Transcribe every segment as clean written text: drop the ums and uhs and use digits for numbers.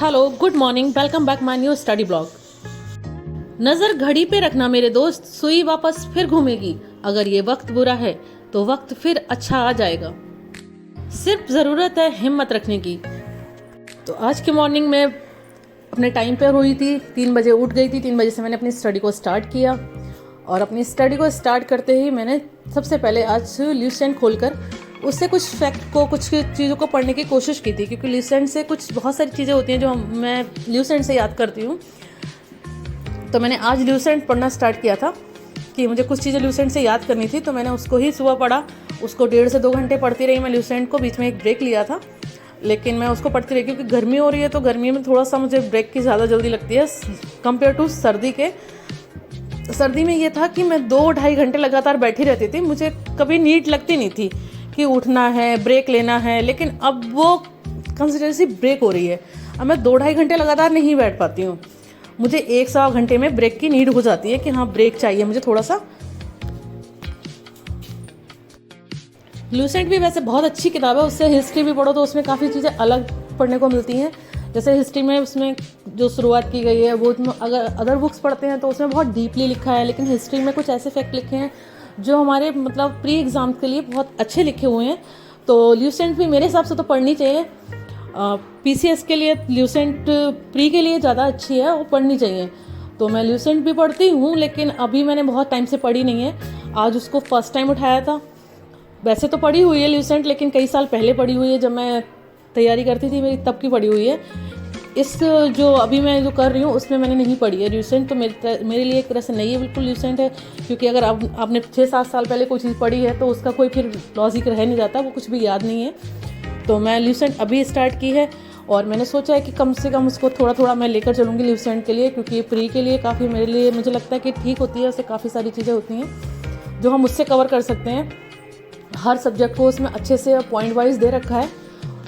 Hello, good morning, welcome back my new study blog. नजर घड़ी पे रखना मेरे दोस्त, सुई वापस फिर घूमेगी। अगर ये वक्त बुरा है तो वक्त फिर अच्छा आ जाएगा। सिर्फ जरूरत है हिम्मत रखने की। तो आज के मॉर्निंग में अपने टाइम पर हुई थी, 3 बजे उठ गई थी। 3 बजे से मैंने अपनी स्टडी को स्टार्ट किया और अपनी स्टडी को स्टार्ट करते ही मैंने सबसे पहले आज ल्यूसेंट खोलकर उससे कुछ फैक्ट को, कुछ चीज़ों को पढ़ने की कोशिश की थी, क्योंकि ल्यूसेंट से कुछ बहुत सारी चीज़ें होती हैं जो मैं ल्यूसेंट से याद करती हूँ। तो मैंने आज ल्यूसेंट पढ़ना स्टार्ट किया था कि मुझे कुछ चीज़ें ल्यूसेंट से याद करनी थी, तो मैंने उसको ही सुबह पढ़ा। उसको 1.5 से 2 घंटे पढ़ती रही मैं ल्यूसेंट को। बीच में एक ब्रेक लिया था, लेकिन मैं उसको पढ़ती रही क्योंकि गर्मी हो रही है, तो गर्मी में थोड़ा सा मुझे ब्रेक की ज़्यादा जल्दी लगती है कंपेयर टू सर्दी के। सर्दी में ये था कि मैं 2-2.5 घंटे लगातार बैठी रहती थी, मुझे कभी नीड लगती नहीं थी कि उठना है, ब्रेक लेना है। लेकिन अब वो कंसिस्टेंसी ब्रेक हो रही है। अब मैं 2-2.5 घंटे लगातार नहीं बैठ पाती हूँ, मुझे 1-1.25 घंटे में ब्रेक की नीड हो जाती है कि हाँ ब्रेक चाहिए मुझे थोड़ा सा। ल्यूसेंट भी वैसे बहुत अच्छी किताब है, उससे हिस्ट्री भी पढ़ो तो उसमें काफ़ी चीज़ें अलग पढ़ने को मिलती हैं। जैसे हिस्ट्री में उसमें जो शुरुआत की गई है वो अगर अदर बुक्स पढ़ते हैं तो उसमें बहुत डीपली लिखा है, लेकिन हिस्ट्री में कुछ ऐसे फैक्ट लिखे हैं जो हमारे मतलब प्री एग्ज़ाम के लिए बहुत अच्छे लिखे हुए हैं। तो ल्यूसेंट भी मेरे हिसाब से तो पढ़नी चाहिए। पीसीएस के लिए ल्यूसेंट प्री के लिए ज़्यादा अच्छी है, वो पढ़नी चाहिए। तो मैं ल्यूसेंट भी पढ़ती हूँ, लेकिन अभी मैंने बहुत टाइम से पढ़ी नहीं है। आज उसको फर्स्ट टाइम उठाया था। वैसे तो पढ़ी हुई है ल्यूसेंट, लेकिन कई साल पहले पढ़ी हुई है, जब मैं तैयारी करती थी मेरी तब की पढ़ी हुई है। इस जो अभी मैं जो कर रही हूँ उसमें मैंने नहीं पढ़ी है ल्यूसेंट, तो मेरे लिए एक तरह से नई है बिल्कुल ल्यूसेंट है। क्योंकि अगर आपने 6-7 साल पहले कोई चीज़ पढ़ी है तो उसका कोई फिर लॉजिक रह नहीं जाता, वो कुछ भी याद नहीं है। तो मैं ल्यूसेंट अभी स्टार्ट की है और मैंने सोचा है कि कम से कम उसको थोड़ा थोड़ा मैं लेकर चलूँगी ल्यूसेंट के लिए, क्योंकि प्री के लिए काफ़ी मेरे लिए मुझे लगता है कि ठीक होती है। उससे काफ़ी सारी चीज़ें होती हैं जो हम उससे कवर कर सकते हैं। हर सब्जेक्ट को उसमें अच्छे से पॉइंट वाइज दे रखा है,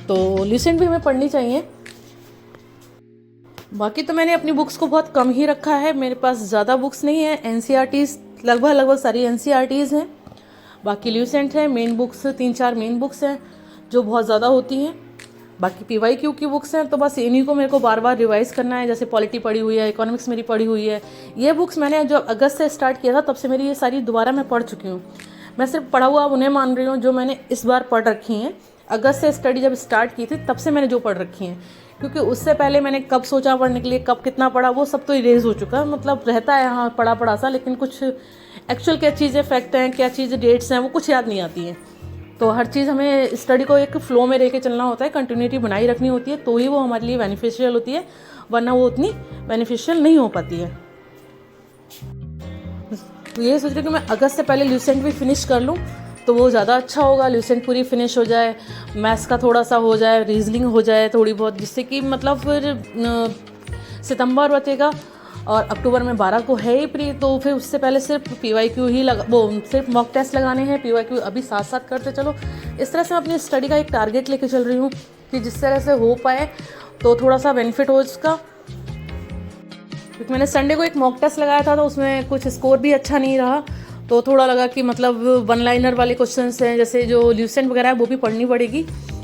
तो ल्यूसेंट भी हमें पढ़नी चाहिए। बाकी तो मैंने अपनी बुक्स को बहुत कम ही रखा है, मेरे पास ज़्यादा बुक्स नहीं है। एनसीईआरटीज़ लगभग सारी एनसीईआरटीज़ हैं। बाकी ल्यूसेंट है, मेन बुक्स 3-4 मेन बुक्स हैं जो बहुत ज़्यादा होती हैं। बाकी पीवाईक्यू की बुक्स हैं, तो बस इन्हीं को मेरे को बार बार रिवाइज़ करना है। जैसे पॉलिटी पढ़ी हुई है, इकोनॉमिक्स मेरी पढ़ी हुई है। ये बुक्स मैंने जो अगस्त से स्टार्ट किया था तब से मेरी ये सारी दोबारा मैं पढ़ चुकी हूँ। मैं सिर्फ पढ़ा हुआ उन्हें मान रही हूँ जो मैंने इस बार पढ़ रखी हैं। अगस्त से स्टडी जब स्टार्ट की थी तब से मैंने जो पढ़ रखी हैं, क्योंकि उससे पहले मैंने कब सोचा पढ़ने के लिए, कब कितना पढ़ा, वो सब तो इरेज हो चुका है। मतलब रहता है हाँ पढ़ा सा, लेकिन कुछ एक्चुअल क्या चीज़ें फैक्ट हैं, क्या चीज़ें डेट्स हैं, वो कुछ याद नहीं आती हैं। तो हर चीज़ हमें स्टडी को एक फ्लो में लेके चलना होता है, कंटिन्यूटी बनाई रखनी होती है, तो ही वो हमारे लिए बेनिफिशियल होती है, वरना वो उतनी बेनिफिशियल नहीं हो पाती है। तो ये सोच रही हूँ कि मैं अगस्त से पहले ल्यूसेंट भी फिनिश कर लूँ तो वो ज़्यादा अच्छा होगा। ल्यूसेंट पूरी फिनिश हो जाए, मैथ्स का थोड़ा सा हो जाए, रीजनिंग हो जाए थोड़ी बहुत, जिससे कि मतलब फिर सितंबर बचेगा और अक्टूबर में 12 को है ही प्री। तो फिर उससे पहले सिर्फ पीवाईक्यू ही सिर्फ मॉक टेस्ट लगाने हैं, पीवाईक्यू अभी साथ साथ करते चलो। इस तरह से मैं अपनी स्टडी का एक टारगेट लेके चल रही हूँ कि जिस तरह से हो पाए तो थोड़ा सा बेनिफिट हो इसका। क्योंकि मैंने संडे को एक मॉक टेस्ट लगाया था तो उसमें कुछ स्कोर भी अच्छा नहीं रहा, तो थोड़ा लगा कि मतलब 1 लाइनर वाले क्वेश्चंस हैं जैसे जो ल्यूसेंट वगैरह है वो भी पढ़नी पड़ेगी।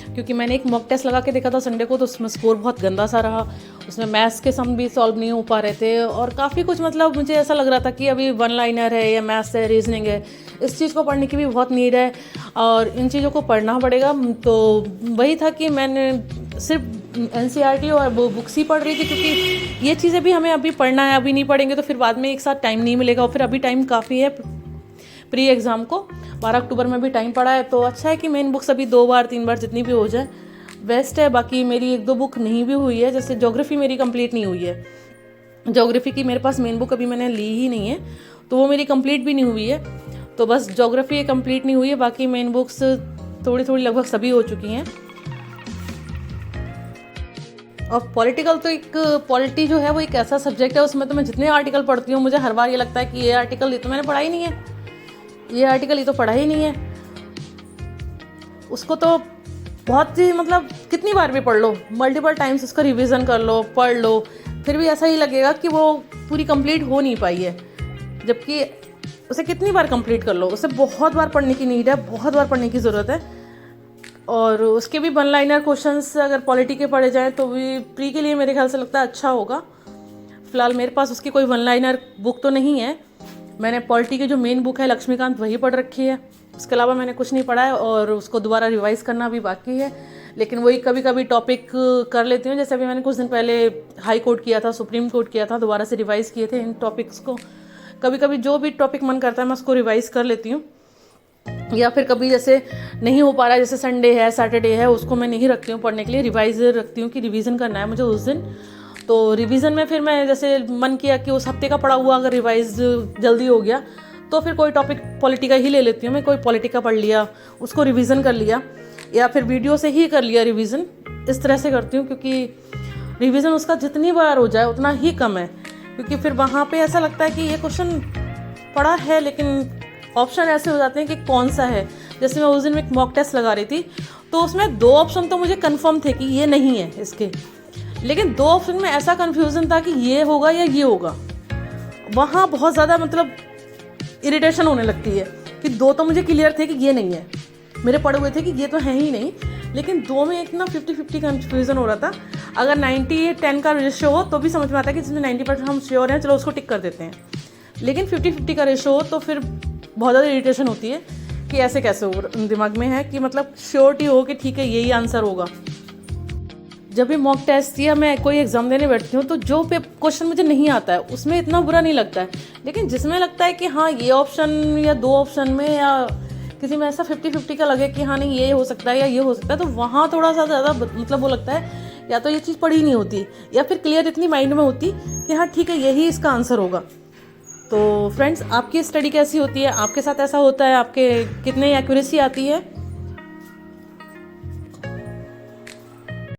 क्योंकि मैंने एक मॉक टेस्ट लगा के देखा था संडे को, तो उसमें स्कोर बहुत गंदा सा रहा। उसमें मैथ्स के सम भी सॉल्व नहीं हो पा रहे थे और काफ़ी कुछ मतलब मुझे ऐसा लग रहा था कि अभी 1 लाइनर है या मैथ्स है, रीजनिंग है, इस चीज़ को पढ़ने की भी बहुत नीड है और इन चीज़ों को पढ़ना पड़ेगा। तो वही था कि मैंने सिर्फ एनसीईआरटी और वो बुक्स ही पढ़ रही थी, क्योंकि ये चीज़ें भी हमें अभी पढ़ना है। अभी नहीं पढ़ेंगे तो फिर बाद में एक साथ टाइम नहीं मिलेगा, और फिर अभी टाइम काफ़ी है प्री एग्ज़ाम को। 12 अक्टूबर में भी टाइम पड़ा है, तो अच्छा है कि मेन बुक्स अभी 2 बार 3 बार जितनी भी हो जाए बेस्ट है। बाकी मेरी 1-2 बुक नहीं भी हुई है, जैसे ज्योग्राफी मेरी कंप्लीट नहीं हुई है। ज्योग्राफी की मेरे पास मेन बुक अभी मैंने ली ही नहीं है, तो वो मेरी कंप्लीट भी नहीं हुई है। तो बस ज्योग्राफी कंप्लीट नहीं हुई है, बाकी मेन बुक्स थोड़ी थोड़ी लगभग सभी हो चुकी हैं। और पॉलिटिकल तो पॉलिटी जो है वो एक ऐसा सब्जेक्ट है, उसमें तो मैं जितने आर्टिकल पढ़ती हूँ मुझे हर बार ये लगता है कि ये आर्टिकल ये तो मैंने पढ़ा ही नहीं है, ये आर्टिकल ये तो पढ़ा ही नहीं है। उसको तो बहुत ही मतलब कितनी बार भी पढ़ लो, मल्टीपल टाइम्स उसका रिवीजन कर लो, पढ़ लो, फिर भी ऐसा ही लगेगा कि वो पूरी कंप्लीट हो नहीं पाई है। जबकि उसे कितनी बार कंप्लीट कर लो, उसे बहुत बार पढ़ने की नीड है, बहुत बार पढ़ने की ज़रूरत है। और उसके भी वन लाइनर क्वेश्चंस अगर पॉलिटी के पढ़े जाएँ तो भी प्री के लिए मेरे ख्याल से लगता है अच्छा होगा। फ़िलहाल मेरे पास उसकी कोई वन लाइनर बुक तो नहीं है, मैंने पॉलिटी की जो मेन बुक है लक्ष्मीकांत वही पढ़ रखी है, उसके अलावा मैंने कुछ नहीं पढ़ा है और उसको दोबारा रिवाइज़ करना भी बाकी है। लेकिन वही कभी कभी टॉपिक कर लेती हूँ, जैसे अभी मैंने कुछ दिन पहले हाई कोर्ट किया था, सुप्रीम कोर्ट किया था, दोबारा से रिवाइज़ किए थे इन टॉपिक्स को। कभी कभी जो भी टॉपिक मन करता है मैं उसको रिवाइज़ कर लेती हूँ, या फिर कभी जैसे नहीं हो पा रहा है, जैसे संडे है सैटरडे है, उसको मैं नहीं रखती हूँ पढ़ने के लिए, रिवाइज रखती हूँ कि रिवीजन करना है मुझे उस दिन। तो रिवीजन में फिर मैं जैसे मन किया कि उस हफ्ते का पढ़ा हुआ अगर रिवाइज जल्दी हो गया तो फिर कोई टॉपिक पॉलिटी का ही ले लेती हूँ मैं, कोई पॉलिटी का पढ़ लिया, उसको रिवीजन कर लिया, या फिर वीडियो से ही कर लिया रिवीजन। इस तरह से करती हूँ, क्योंकि रिवीजन उसका जितनी बार हो जाए उतना ही कम है, क्योंकि फिर वहाँ पे ऐसा लगता है कि ये क्वेश्चन पढ़ा है लेकिन ऑप्शन ऐसे हो जाते हैं कि कौन सा है। जैसे मैं उस दिन में एक मॉक टेस्ट लगा रही थी तो उसमें 2 ऑप्शन तो मुझे कंफर्म थे कि ये नहीं है इसके, लेकिन 2 ऑप्शन में ऐसा कन्फ्यूज़न था कि ये होगा या ये होगा। वहाँ बहुत ज़्यादा मतलब इरिटेशन होने लगती है कि 2 तो मुझे क्लियर थे कि ये नहीं है, मेरे पढ़े हुए थे कि ये तो है ही नहीं, लेकिन 2 में एक ना 50-50 कन्फ्यूज़न हो रहा था। अगर 90-10 का रेशियो हो तो भी समझ में आता है कि जिसमें 90% हम श्योर हैं, चलो उसको टिक कर देते हैं, लेकिन 50-50 का रेशियो हो तो फिर बहुत ज़्यादा इरिटेशन होती है कि ऐसे कैसे हो, दिमाग में है कि मतलब श्योरिटी हो कि ठीक है यही आंसर होगा। जब भी मॉक टेस्ट या मैं कोई एग्ज़ाम देने बैठती हूँ तो जो क्वेश्चन मुझे नहीं आता है उसमें इतना बुरा नहीं लगता है, लेकिन जिसमें लगता है कि हाँ ये ऑप्शन या 2 ऑप्शन में या किसी में ऐसा 50-50 का लगे कि हाँ नहीं ये हो सकता है या ये हो सकता है, तो वहाँ थोड़ा सा ज़्यादा मतलब वो लगता है या तो ये चीज़ पढ़ी नहीं होती या फिर क्लियर इतनी माइंड में होती कि हाँ ठीक है यही इसका आंसर होगा। तो फ्रेंड्स, आपकी स्टडी कैसी होती है, आपके साथ ऐसा होता है, आपके कितने एक्यूरेसी आती है?